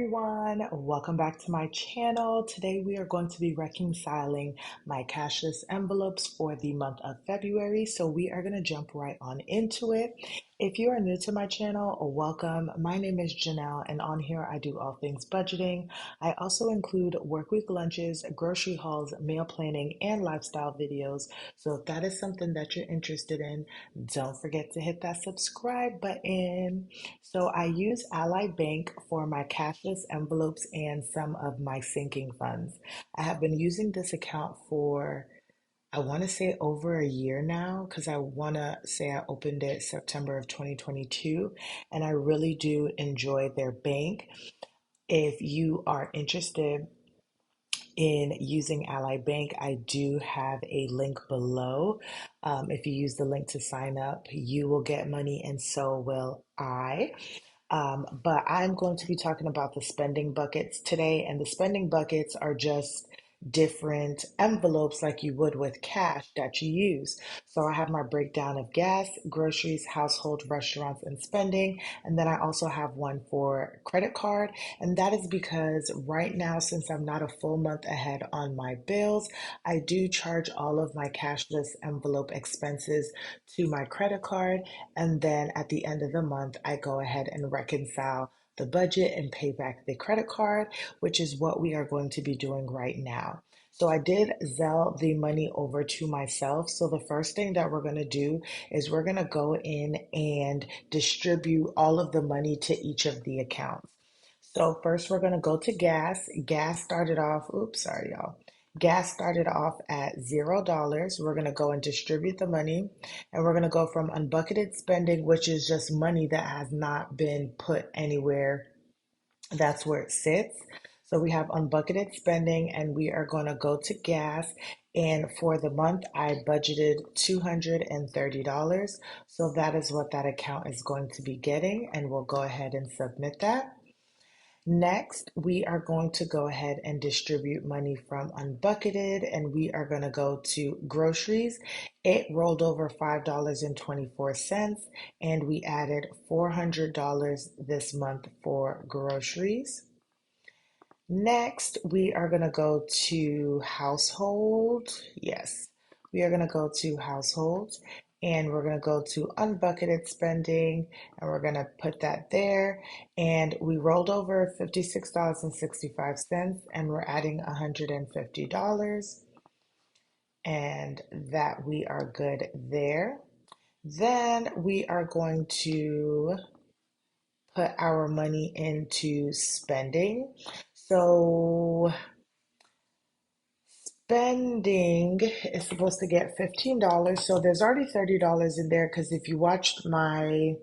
Everyone, welcome back to my channel. Today we are going to be reconciling my cashless envelopes for the month of February. So we are going to jump right on into it. If you are new to my channel, welcome. My name is Janelle, and on here I do all things budgeting. I also include work week lunches, grocery hauls, meal planning, and lifestyle videos. So if that is something that you're interested in, don't forget to hit that subscribe button. So I use Ally Bank for my cashless envelopes and some of my sinking funds. I have been using this account for, I want to say over a year now, because I want to say I opened it September of 2022, and I really do enjoy their bank. If you are interested in using Ally Bank, I do have a link below. If you use the link to sign up, you will get money, and so will I. But I'm going to be talking about the spending buckets today, and the spending buckets are just different envelopes like you would with cash that you use. So I have my breakdown of gas, groceries, household, restaurants, and spending. And then I also have one for credit card. And that is because right now, since I'm not a full month ahead on my bills, I do charge all of my cashless envelope expenses to my credit card. And then at the end of the month, I go ahead and reconcile the budget and pay back the credit card, which is what we are going to be doing right now. So I did Zelle the money over to myself. So the first thing that we're going to do is we're going to go in and distribute all of the money to each of the accounts. So first we're going to go to gas. Gas started off, oops, sorry y'all. Gas started off at $0. We're going to go and distribute the money, and we're going to go from unbucketed spending, which is just money that has not been put anywhere. That's where it sits. So we have unbucketed spending, and we are going to go to gas. And for the month, I budgeted $230. So that is what that account is going to be getting, and we'll go ahead and submit that. Next, we are going to go ahead and distribute money from unbucketed, and we are going to go to groceries. It rolled over $5.24, and we added $400 this month for groceries. Next, we are going to go to household. Yes, we are going to go to households, and we're going to go to unbucketed spending, and we're going to put that there. And we rolled over $56.65, and we're adding $150, and that we are good there. Then we are going to put our money into spending. So spending is supposed to get $15. So there's already $30 in there because if you watched my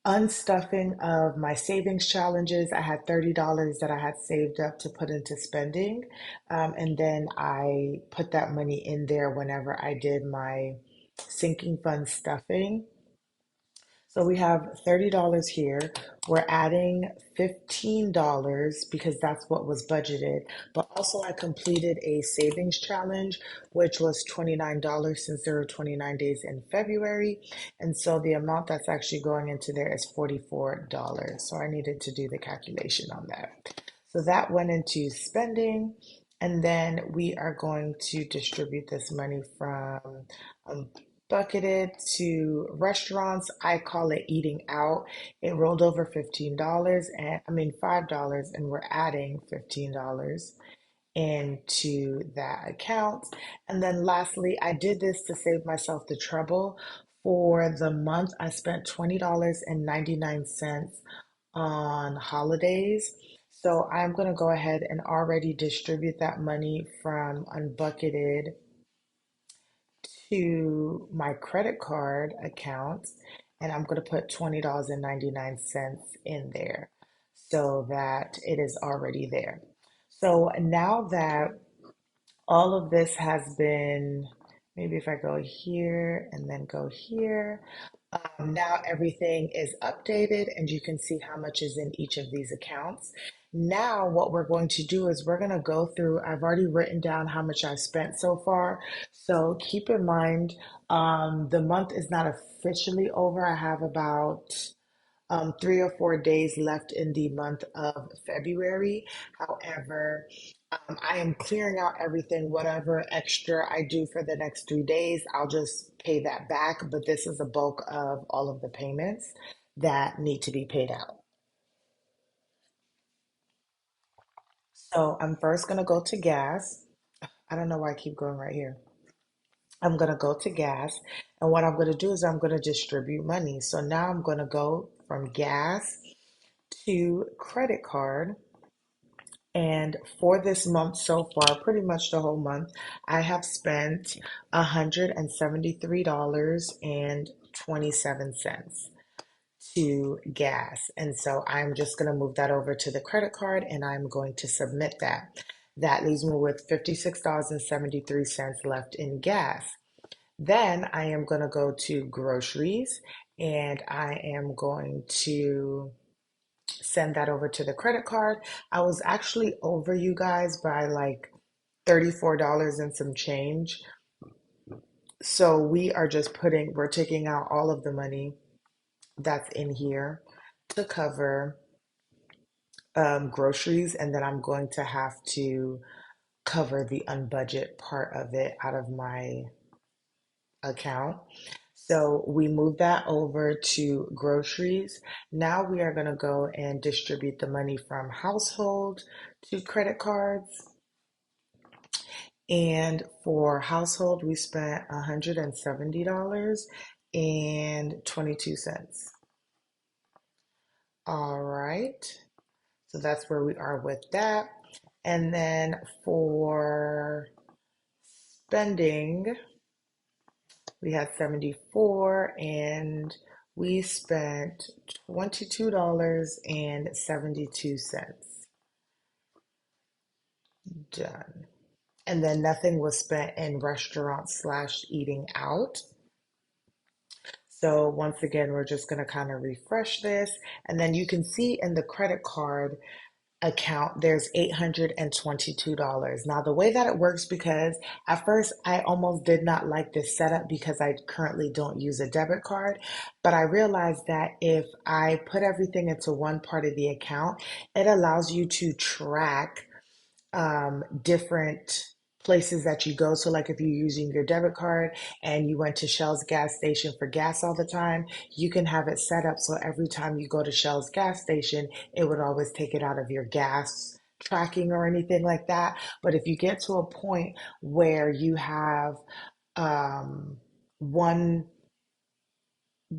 unstuffing of my savings challenges, I had $30 that I had saved up to put into spending. And then I put that money in there whenever I did my sinking fund stuffing. So we have $30 here. We're adding $15 because that's what was budgeted. But also I completed a savings challenge, which was $29 since there were 29 days in February. And so the amount that's actually going into there is $44. So I needed to do the calculation on that. So that went into spending. And then we are going to distribute this money from um, bucketed to restaurants. I call it eating out. It rolled over $15 and $5, and we're adding $15 into that account. And then lastly, I did this to save myself the trouble. For the month, I spent $20.99 on holidays. So I'm going to go ahead and already distribute that money from unbucketed to my credit card account, and I'm going to put $20.99 in there so that it is already there. So now that all of this has been, maybe if I go here and then go here, now everything is updated and you can see how much is in each of these accounts. Now what we're going to do is we're going to go through, I've already written down how much I've spent so far. So keep in mind, the month is not officially over. I have about 3 or 4 days left in the month of February. However, I am clearing out everything, whatever extra I do for the next 3 days, I'll just pay that back. But this is the bulk of all of the payments that need to be paid out. So I'm first going to go to gas. I don't know why I keep going right here. I'm going to go to gas. And what I'm going to do is I'm going to distribute money. So now I'm going to go from gas to credit card. And for this month so far, pretty much the whole month, I have spent $173.27 to gas. And so I'm just going to move that over to the credit card and I'm going to submit that. That leaves me with $56.73 left in gas. Then I am going to go to groceries and I am going to send that over to the credit card. I was actually over you guys by like $34 and some change. So we're taking out all of the money that's in here to cover groceries, and then I'm going to have to cover the unbudget part of it out of my account. So we move that over to groceries. Now we are going to go and distribute the money from household to credit cards. And for household, we spent $170.22. All right. So that's where we are with that. And then for spending, we had 74 and we spent $22.72. Done. And then nothing was spent in restaurants slash eating out. So once again, we're just going to kind of refresh this. And then you can see in the credit card account, there's $822. Now, the way that it works, because at first I almost did not like this setup because I currently don't use a debit card, but I realized that if I put everything into one part of the account, it allows you to track different places that you go. So, like if you're using your debit card and you went to Shell's gas station for gas all the time, you can have it set up so every time you go to Shell's gas station, it would always take it out of your gas tracking or anything like that. But if you get to a point where you have one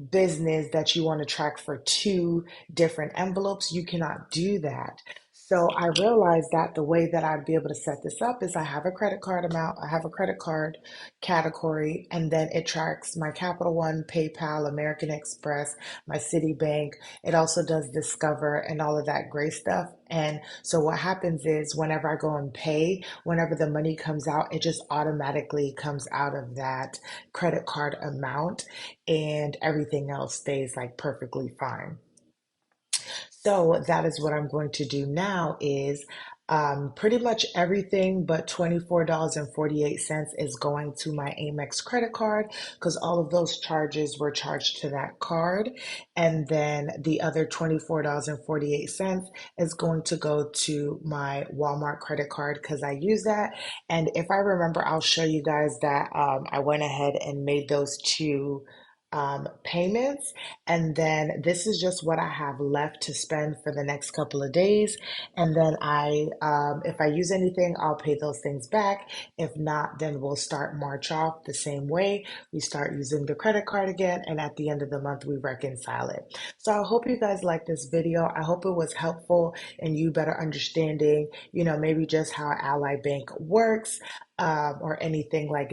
business that you want to track for two different envelopes, you cannot do that. So I realized that the way that I'd be able to set this up is I have a credit card amount, I have a credit card category, and then it tracks my Capital One, PayPal, American Express, my Citibank. It also does Discover and all of that great stuff. And so what happens is whenever I go and pay, whenever the money comes out, it just automatically comes out of that credit card amount and everything else stays like perfectly fine. So that is what I'm going to do now is pretty much everything but $24.48 is going to my Amex credit card because all of those charges were charged to that card. And then the other $24.48 is going to go to my Walmart credit card because I use that. And if I remember, I'll show you guys that I went ahead and made those two payments. And then this is just what I have left to spend for the next couple of days. And then if I use anything, I'll pay those things back. If not, then we'll start March off the same way. We start using the credit card again, and at the end of the month, we reconcile it. So I hope you guys like this video. I hope it was helpful and you better understanding, maybe just how Ally Bank works, or anything like